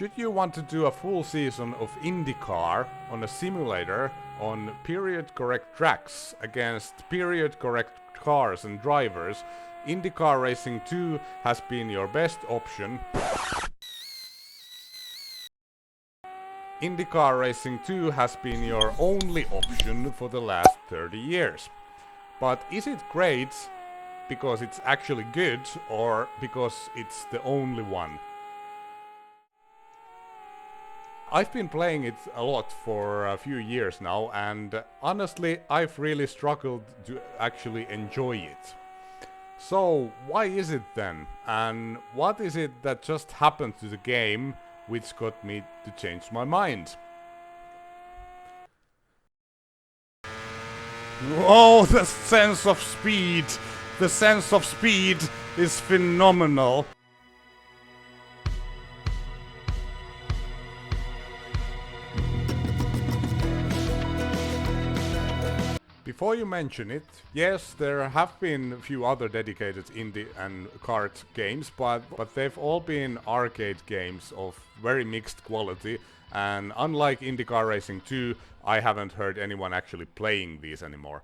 Should you want to do a full season of IndyCar on a simulator on period-correct tracks against period-correct cars and drivers, IndyCar Racing 2 has been your best option. IndyCar Racing 2 has been your only option for the last 30 years. But is it great because it's actually good or because it's the only one? I've been playing it a lot for a few years now, and honestly I've really struggled to actually enjoy it. So why is it then? And what is it that just happened to the game which got me to change my mind? Oh, the sense of speed! The sense of speed is phenomenal! Before you mention it, yes, there have been a few other dedicated indie and kart games, but they've all been arcade games of very mixed quality, and unlike IndyCar Racing 2, I haven't heard anyone actually playing these anymore.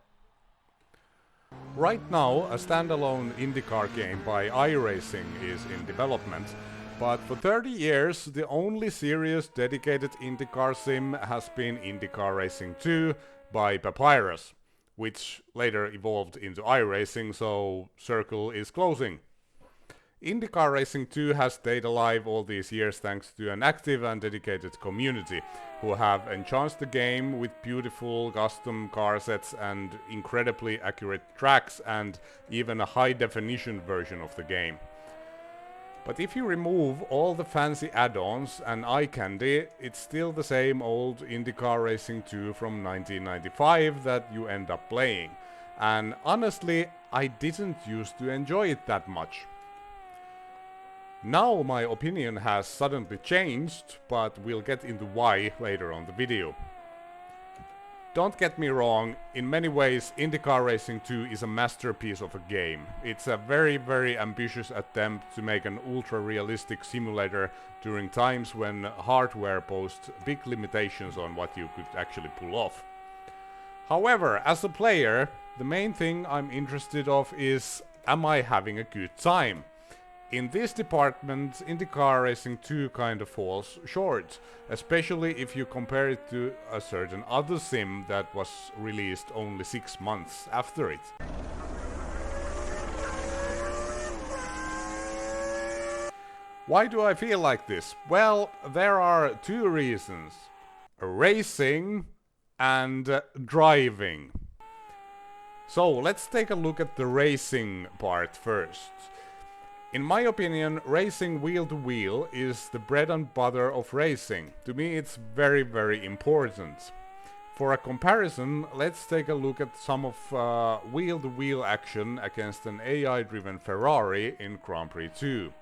Right now, a standalone IndyCar game by iRacing is in development, but for 30 years the only serious dedicated IndyCar sim has been IndyCar Racing 2 by Papyrus, which later evolved into iRacing, so circle is closing. IndyCar Racing 2 has stayed alive all these years thanks to an active and dedicated community who have enhanced the game with beautiful custom car sets and incredibly accurate tracks and even a high-definition version of the game. But if you remove all the fancy add-ons and eye candy, it's still the same old IndyCar Racing 2 from 1995 that you end up playing. And honestly, I didn't used to enjoy it that much. Now my opinion has suddenly changed, but we'll get into why later on the video. Don't get me wrong, in many ways IndyCar Racing 2 is a masterpiece of a game. It's a very ambitious attempt to make an ultra-realistic simulator during times when hardware posed big limitations on what you could actually pull off. However, as a player, the main thing I'm interested of is, am I having a good time? In this department, IndyCar Racing 2 kind of falls short, especially if you compare it to a certain other sim that was released only 6 months after it. Why do I feel like this? Well, there are two reasons: racing and driving. So let's take a look at the racing part first. In my opinion, racing wheel-to-wheel is the bread and butter of racing. To me it's very important. For a comparison, let's take a look at some of wheel-to-wheel action against an AI-driven Ferrari in Grand Prix 2.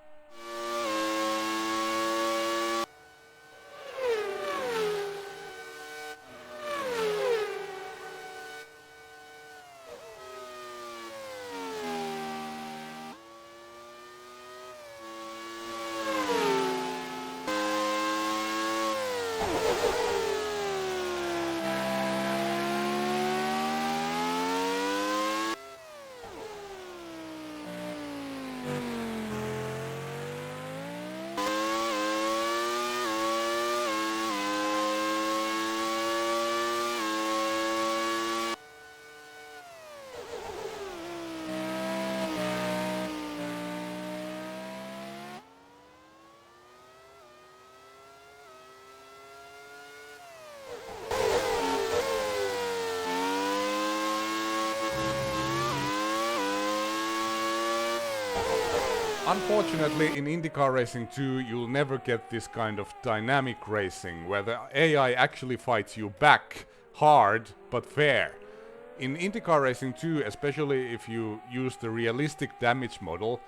Unfortunately, in IndyCar Racing 2 you'll never get this kind of dynamic racing, where the AI actually fights you back, hard but fair. In IndyCar Racing 2, especially if you use the realistic damage model,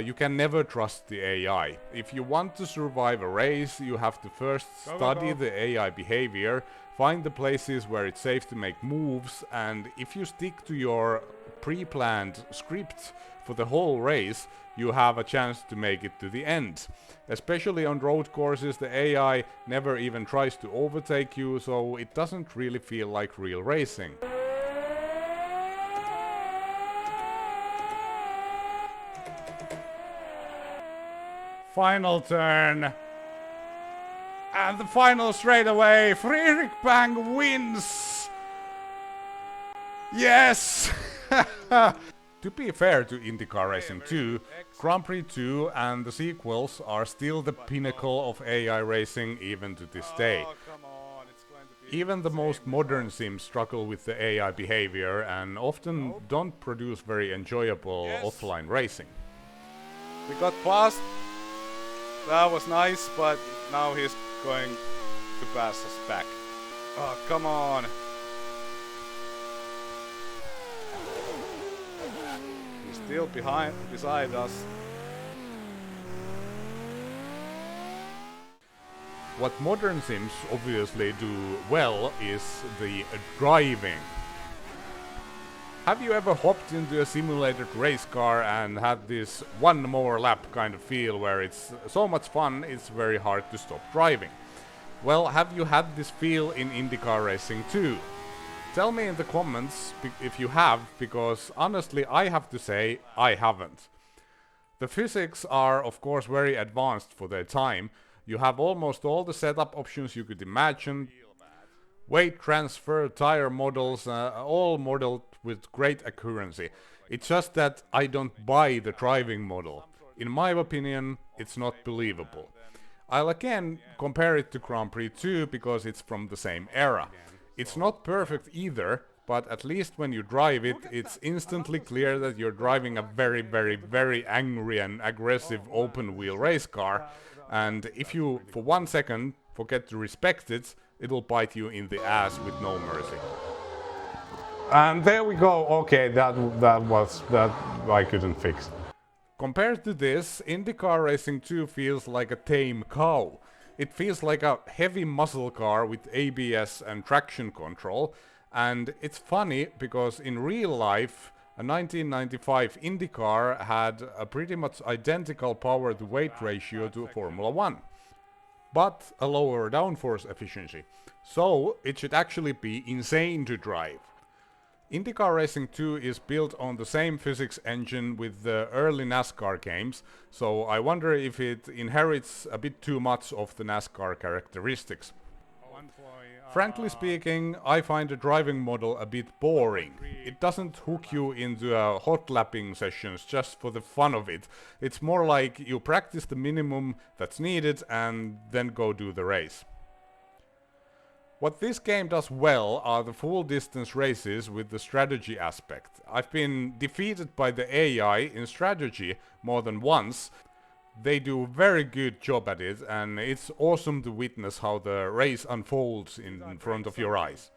you can never trust the AI. If you want to survive a race, you have to first study the AI behavior, find the places where it's safe to make moves, and if you stick to your pre-planned script for the whole race, you have a chance to make it to the end. Especially on road courses, the AI never even tries to overtake you, so it doesn't really feel like real racing. Final turn. And the final straightaway, Friedrich Bang wins! Yes! To be fair to IndyCar Racing 2, Grand Prix 2 and the sequels are still the pinnacle of AI racing even to this day. Even the most modern sims struggle with the AI behavior and often don't produce very enjoyable offline racing. We got past. That was nice, but now he's going to pass us back. Oh, come on. He's still beside us. What modern sims obviously do well is the driving. Have you ever hopped into a simulated race car and had this one more lap kind of feel where it's so much fun it's very hard to stop driving? Well, have you had this feel in IndyCar Racing 2? Tell me in the comments if you have, because honestly I have to say I haven't. The physics are of course very advanced for their time. You have almost all the setup options you could imagine. Weight transfer, tire models, all modeled with great accuracy. It's just that I don't buy the driving model. In my opinion, it's not believable. I'll again compare it to Grand Prix 2 because it's from the same era. It's not perfect either, but at least when you drive it, it's instantly clear that you're driving a very, very, very angry and aggressive open-wheel race car, and if you, for 1 second, forget to respect it, it'll bite you in the ass with no mercy. And there we go. Okay, that I couldn't fix. Compared to this, IndyCar Racing 2 feels like a tame cow. It feels like a heavy muscle car with ABS and traction control, and it's funny because in real life a 1995 IndyCar had a pretty much identical power to weight ratio to Formula 1. But a lower downforce efficiency, so it should actually be insane to drive. IndyCar Racing 2 is built on the same physics engine with the early NASCAR games, so I wonder if it inherits a bit too much of the NASCAR characteristics. Frankly speaking, I find the driving model a bit boring. It doesn't hook you into hotlapping sessions just for the fun of it. It's more like you practice the minimum that's needed and then go do the race. What this game does well are the full distance races with the strategy aspect. I've been defeated by the AI in strategy more than once. They do a very good job at it, and it's awesome to witness how the race unfolds in front of your eyes.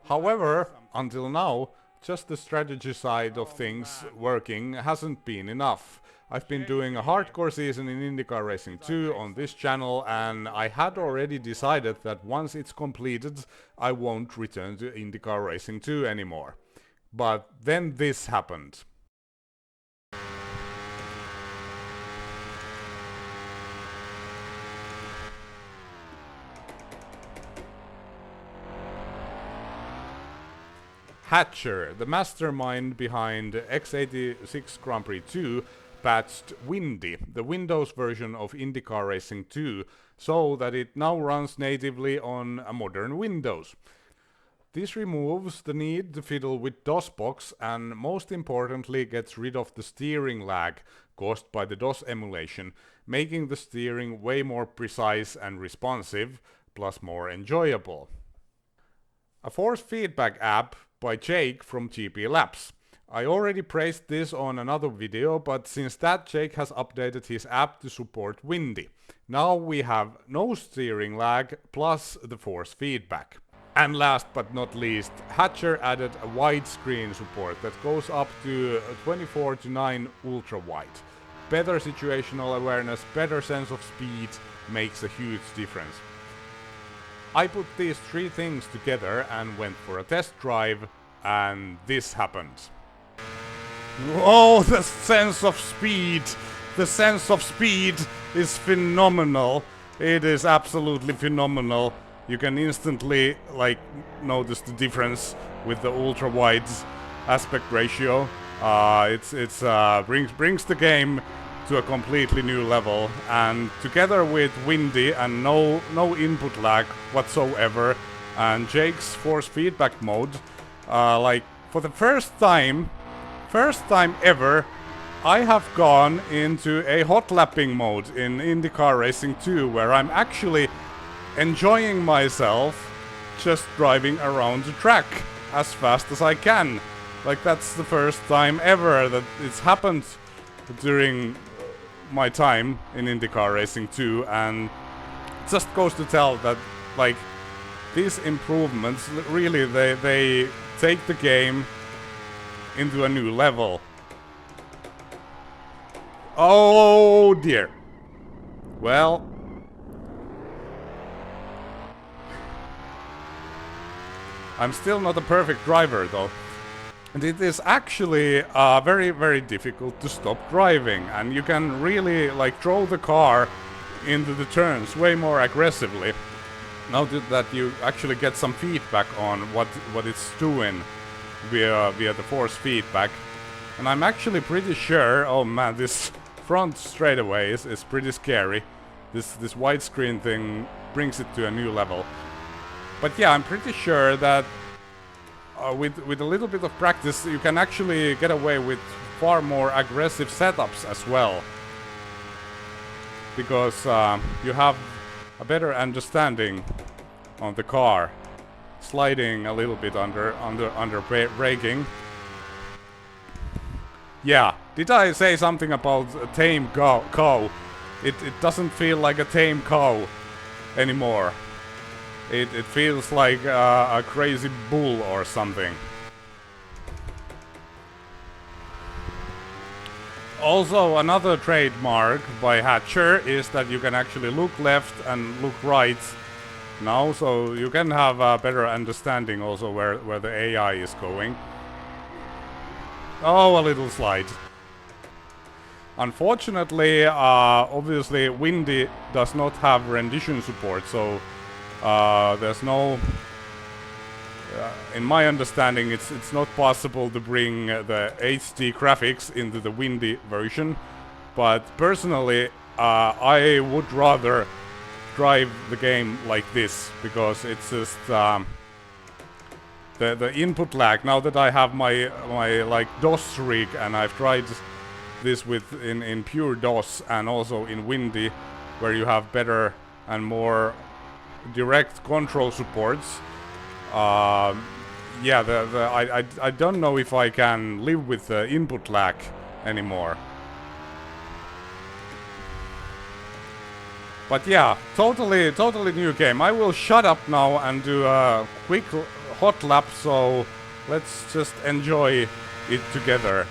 However, until now, just the strategy side of things working hasn't been enough. I've been doing a hardcore season in IndyCar Racing 2 on this channel, and I had already decided that once it's completed, I won't return to IndyCar Racing 2 anymore. But then this happened. Hatcher, the mastermind behind X86 Grand Prix 2, patched Windy, the Windows version of IndyCar Racing 2, so that it now runs natively on a modern Windows. This removes the need to fiddle with DOSBox and most importantly gets rid of the steering lag caused by the DOS emulation, making the steering way more precise and responsive, plus more enjoyable. A force feedback app by Jake from GPLaps. I already praised this on another video, but since that Jake has updated his app to support Windy. Now we have no steering lag plus the force feedback. And last but not least, Hatcher added a widescreen support that goes up to 24:9 ultra-wide. Better situational awareness, better sense of speed makes a huge difference. I put these three things together and went for a test drive, and this happened. Oh, the sense of speed! The sense of speed is phenomenal. It is absolutely phenomenal. You can instantly like notice the difference with the ultra-wide aspect ratio. It's brings the game to a completely new level, and together with windy and no input lag whatsoever, and Jake's force feedback mode, like for the first time ever, I have gone into a hot lapping mode in IndyCar Racing 2, where I'm actually enjoying myself just driving around the track as fast as I can. Like, that's the first time ever that it's happened during my time in IndyCar Racing 2, and it just goes to tell that, like, these improvements really they take the game into a new level. Oh dear. Well, I'm still not a perfect driver though. And it is actually very, very difficult to stop driving, and you can really like throw the car into the turns way more aggressively. Now that you actually get some feedback on what it's doing via the force feedback. And I'm actually pretty sure, oh man, this front straightaway is pretty scary. This widescreen thing brings it to a new level. But yeah, I'm pretty sure that with a little bit of practice, you can actually get away with far more aggressive setups as well. Because you have a better understanding on the car, sliding a little bit under braking. Yeah, did I say something about a tame cow? It doesn't feel like a tame cow anymore. It feels like a crazy bull or something. Also, another trademark by Hatcher is that you can actually look left and look right now, so you can have a better understanding also where the AI is going. Oh, a little slide. Unfortunately, obviously, Windy does not have rendition support, so there's no... in my understanding, it's not possible to bring the HD graphics into the Windy version. But personally, I would rather drive the game like this, because it's just the input lag. Now that I have my like DOS rig, and I've tried this with in pure DOS and also in Windy, where you have better and more direct control supports. Yeah, I don't know if I can live with the input lag anymore. But yeah, totally new game. I will shut up now and do a quick hot lap, so let's just enjoy it together.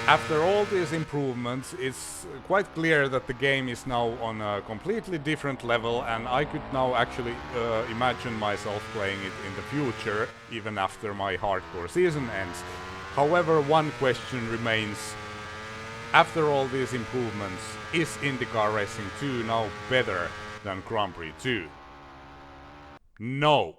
After all these improvements, it's quite clear that the game is now on a completely different level, and I could now actually imagine myself playing it in the future, even after my hardcore season ends. However, one question remains. After all these improvements, is IndyCar Racing 2 now better than Grand Prix 2? No!